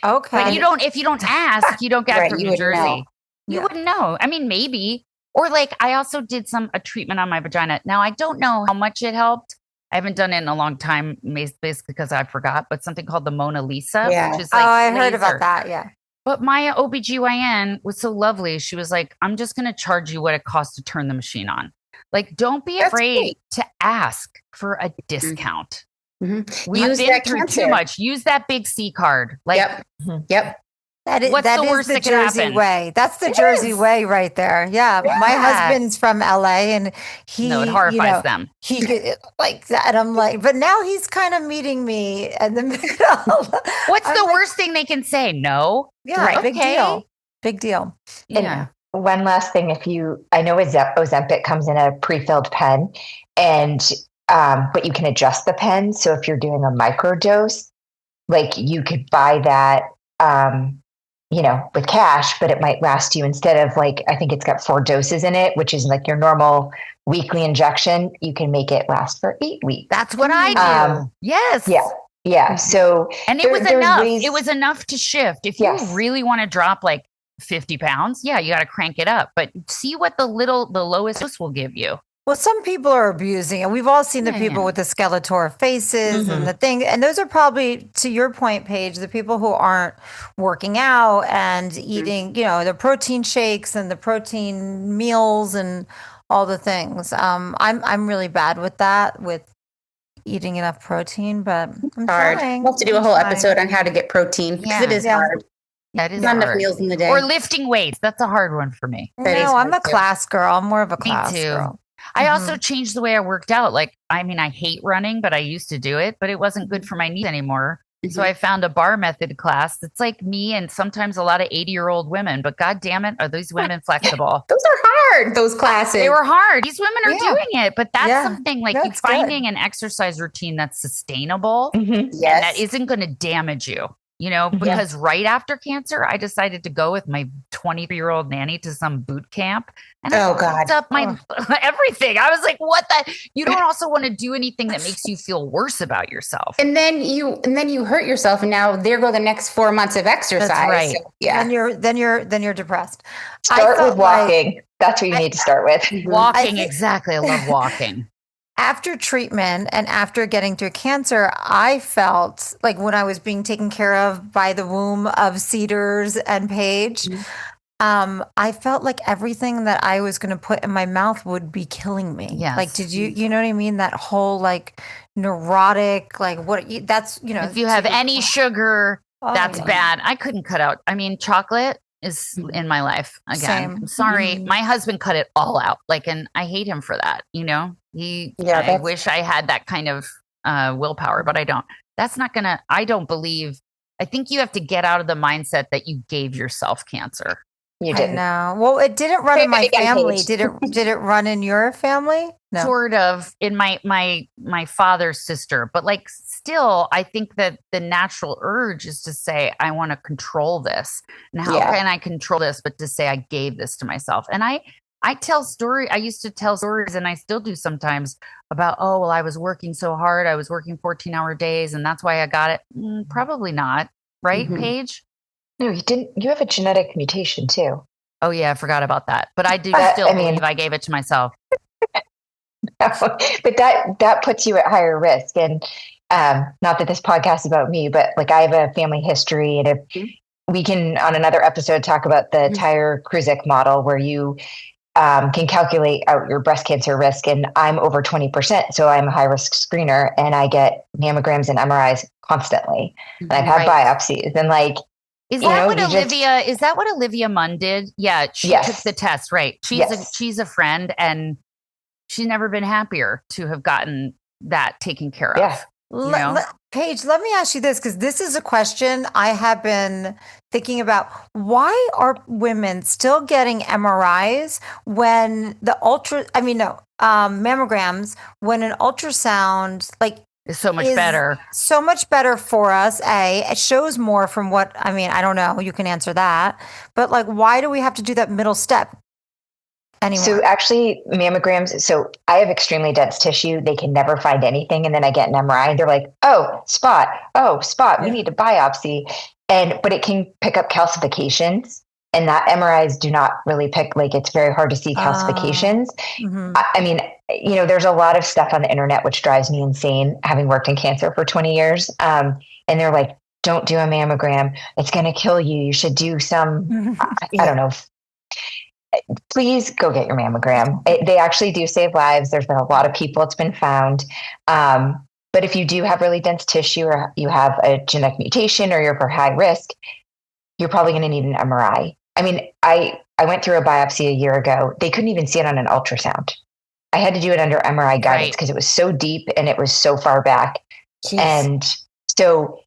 Okay. But if you don't ask, you don't get from New Jersey. You wouldn't know. I mean, maybe. Or like I also did a treatment on my vagina. Now I don't know how much it helped. I haven't done it in a long time, basically because I forgot, but something called the Mona Lisa, which is like I laser. heard about that, yeah. But my OBGYN was so lovely. She was like, I'm just going to charge you what it costs to turn the machine on. Like, don't be afraid to ask for a discount. We've been through too much. Use that big C card. Like, Yep. That is the worst the that could Jersey happen? way. That's the Jersey way right there. Yeah. My husband's from LA and it horrifies them. He like that. And I'm like, but now he's kind of meeting me in the middle. What's the worst thing they can say? No. Yeah. Big deal. Big deal. Yeah. And one last thing, I know Ozempic comes in a pre-filled pen and, but you can adjust the pen. So if you're doing a microdose, like you could buy that, with cash, but it might last you instead of like, I think it's got 4 doses in it, which is like your normal weekly injection. You can make it last for 8 weeks. That's what I do. Yes. Yeah. Yeah. So, and it was enough. It was enough to shift. If you really want to drop like 50 pounds, you got to crank it up, but see what the lowest dose will give you. Well, some people are abusing it. We've all seen the people with the Skeletor faces and the thing. And those are probably, to your point, Paige, the people who aren't working out and eating, the protein shakes and the protein meals and all the things. I'm really bad with that, with eating enough protein, but I'm hard. trying. We'll have to do a whole episode on how to get protein because it is hard. That is not enough meals in the day. Or lifting weights. That's a hard one for me. No, I'm a class girl. I'm more of a class girl. I also changed the way I worked out. Like, I mean, I hate running, but I used to do it, but it wasn't good for my knees anymore. So I found a bar method class that's like me and sometimes a lot of 80-year-old women, but God damn it, are these women flexible? Those are hard, those classes. They were hard. These women are doing it, but that's something like you finding good. An exercise routine that's sustainable and that isn't going to damage you. Because right after cancer, I decided to go with my 23-year-old nanny to some boot camp. And I fucked up my everything. I was like, what the? You don't also want to do anything that makes you feel worse about yourself. And then you hurt yourself. And now there go the next 4 months of exercise. That's right. So, yeah. Then you're depressed. Start with walking. That's what you need to start with. Walking. Exactly. I love walking. After treatment and after getting through cancer, I felt like when I was being taken care of by the womb of Cedars and Paige, I felt like everything that I was going to put in my mouth would be killing me. Yes. Like, you know what I mean? That whole like neurotic, like that's, if you have any sugar, that's bad. I couldn't cut out. I mean, chocolate is in my life again. Same. I'm sorry. My husband cut it all out. Like, and I hate him for that. I wish I had that kind of willpower, but I don't. That's not gonna, I think you have to get out of the mindset that you gave yourself cancer. You didn't. I know. Well, it didn't run in my family. Did it run in your family? No. Sort of in my father's sister, but like still, I think that the natural urge is to say, I want to control this. And how can I control this? But to say I gave this to myself. And I tell stories. I used to tell stories and I still do sometimes about, I was working so hard. I was working 14-hour days and that's why I got it. Probably not. Right, Paige? No, you didn't. You have a genetic mutation too. Oh yeah, I forgot about that. But I do believe I gave it to myself. But that puts you at higher risk. And not that this podcast is about me, but like I have a family history, and if we can on another episode talk about the Tyrer-Kruzik model where you can calculate out your breast cancer risk. And I'm over 20%. So I'm a high risk screener and I get mammograms and MRIs constantly. And I've had biopsies and like, is that what Olivia Munn did? Yeah. She took the test, right? She's a friend and she's never been happier to have gotten that taken care of. Yeah. Paige, let me ask you this, because this is a question I have been thinking about. Why are women still getting MRIs when mammograms, when an ultrasound, like It's so much better. So much better for us. It shows more from what, I mean, I don't know. You can answer that. But like, why do we have to do that middle step anymore? So actually mammograms, so I have extremely dense tissue. They can never find anything. And then I get an MRI and they're like, oh, spot. We need a biopsy. But it can pick up calcifications. And that MRIs do not really pick, like, it's very hard to see calcifications. I mean, there's a lot of stuff on the internet, which drives me insane, having worked in cancer for 20 years. And they're like, don't do a mammogram. It's going to kill you. You should do some, I don't know. Please go get your mammogram. They actually do save lives. There's been a lot of people, it's been found. But if you do have really dense tissue or you have a genetic mutation or you're for high risk, you're probably going to need an MRI. I mean, I went through a biopsy a year ago. They couldn't even see it on an ultrasound. I had to do it under MRI guidance because it was so deep and it was so far back. Jeez. And so,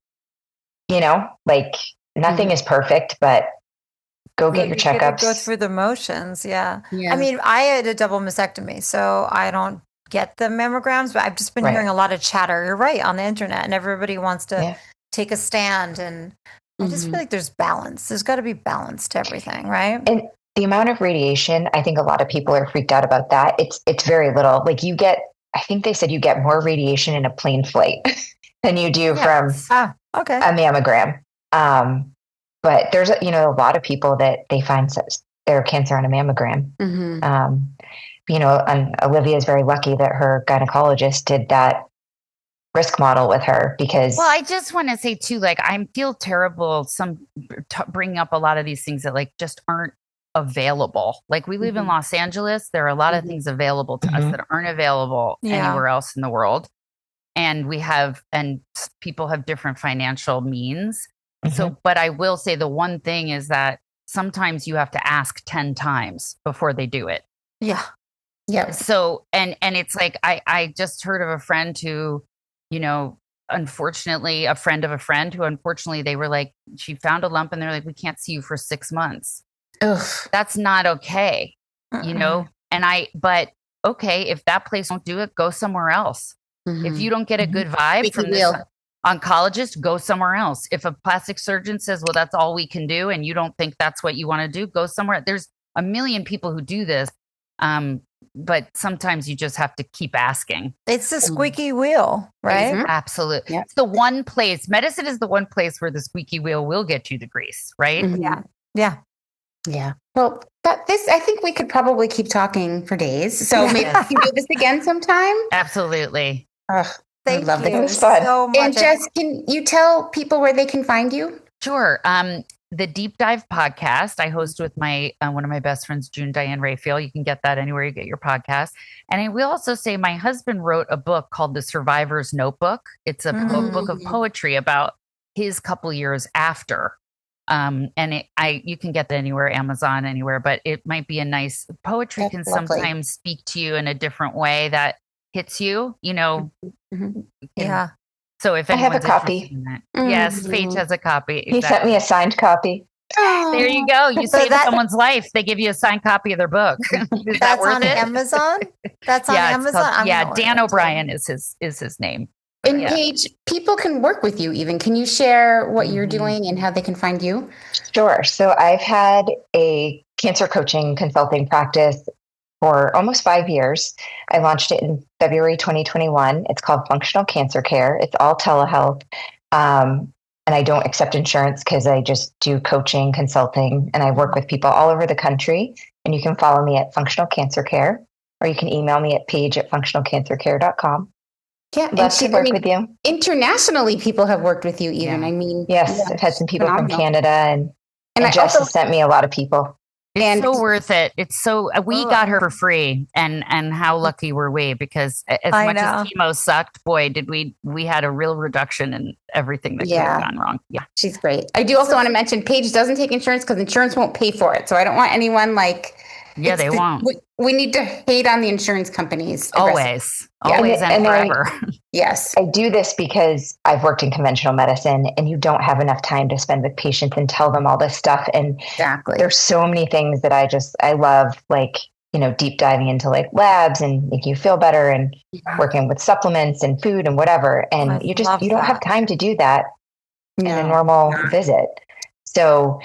like, nothing is perfect, but go get your checkups. Go through the motions. Yeah. I mean, I had a double mastectomy, so I don't get the mammograms, but I've just been hearing a lot of chatter. You're right, on the internet, and everybody wants to take a stand, and I just feel like there's balance. There's got to be balance to everything, right? And the amount of radiation, I think a lot of people are freaked out about that. It's very little. Like I think they said you get more radiation in a plane flight than you do from a mammogram. But there's a lot of people that they find their cancer on a mammogram. And Olivia is very lucky that her gynecologist did that risk model with her because. Well, I just want to say too, like, I feel terrible bringing up a lot of these things that like just aren't available. Like, we live in Los Angeles. There are a lot of things available to us that aren't available anywhere else in the world. And people have different financial means. So, but I will say the one thing is that sometimes you have to ask 10 times before they do it. Yeah. Yeah. So, and it's like, I just heard of a friend who, unfortunately, a friend of a friend who, unfortunately, they were like, she found a lump and they're like, we can't see you for 6 months. Ugh. That's not okay. But okay, if that place won't do it, go somewhere else. If you don't get a good vibe from this oncologist, go somewhere else. If a plastic surgeon says, well, that's all we can do, and you don't think that's what you want to do, go somewhere. There's a million people who do this. But sometimes you just have to keep asking. It's the squeaky wheel, right? Absolutely. Yep. It's the one place, medicine is the one place where the squeaky wheel will get you the grease, right? Yeah. Well, I think we could probably keep talking for days. So maybe we can do this again sometime. Absolutely. Thank you. It was fun. So much. And Jess, can you tell people where they can find you? Sure. The Deep Dive podcast I host with my one of my best friends, Diane Raphael. You can get that anywhere you get your podcast. And I will also say my husband wrote a book called The Survivor's Notebook. It's a book of poetry about his couple years after. And you can get that anywhere, Amazon, anywhere. But it might be a nice poetry. That's can lovely. Sometimes speak to you in a different way that hits you. Yeah. So if I have a copy. Yes, Paige has a copy. He sent me a signed copy. There you go. You save someone's life. They give you a signed copy of their book. That's on Amazon? That's on Amazon? Dan O'Brien is his name. And Paige, people can work with you even. Can you share what you're doing and how they can find you? Sure. So I've had a cancer coaching consulting practice for almost 5 years. I launched it in February 2021. It's called Functional Cancer Care. It's all telehealth. And I don't accept insurance because I just do coaching, consulting, and I work with people all over the country. And you can follow me at Functional Cancer Care, or you can email me at paige@functionalcancercare.com. Yeah, love to work with you. Internationally, people have worked with you even. I mean, yes, I've had some people from Canada and Jess has sent me a lot of people. It's so worth it. It's so we got her for free, and how lucky were we? Because as much as chemo sucked, boy, did we had a real reduction in everything that could have gone wrong. Yeah, she's great. I do also want to mention Paige doesn't take insurance because insurance won't pay for it. So I don't want anyone like. Yeah, they won't. We need to hate on the insurance companies. Always and forever. Yes. I do this because I've worked in conventional medicine and you don't have enough time to spend with patients and tell them all this stuff. And there's so many things that I love, like deep diving into like labs and making you feel better and working with supplements and food and whatever. And you don't have time to do that in a normal visit. So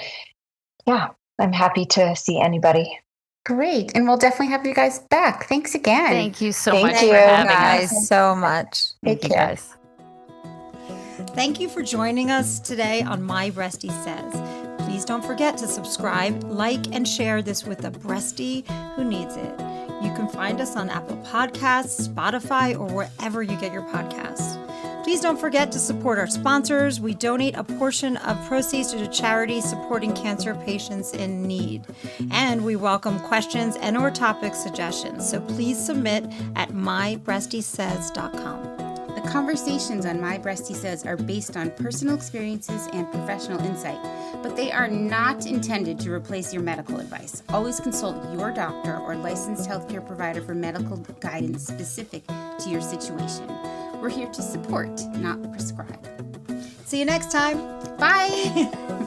yeah, I'm happy to see anybody. Great. And we'll definitely have you guys back. Thanks again. Thank you so much you for having guys us. so much. Thank you guys. Thank you for joining us today on My Breastie Says. Please don't forget to subscribe, like, and share this with a breastie who needs it. You can find us on Apple Podcasts, Spotify, or wherever you get your podcasts. Please don't forget to support our sponsors. We donate a portion of proceeds to charities supporting cancer patients in need. And we welcome questions and or topic suggestions. So please submit at mybreastiesays.com. The conversations on My Breastie Says are based on personal experiences and professional insight, but they are not intended to replace your medical advice. Always consult your doctor or licensed healthcare provider for medical guidance specific to your situation. We're here to support, not prescribe. See you next time. Bye.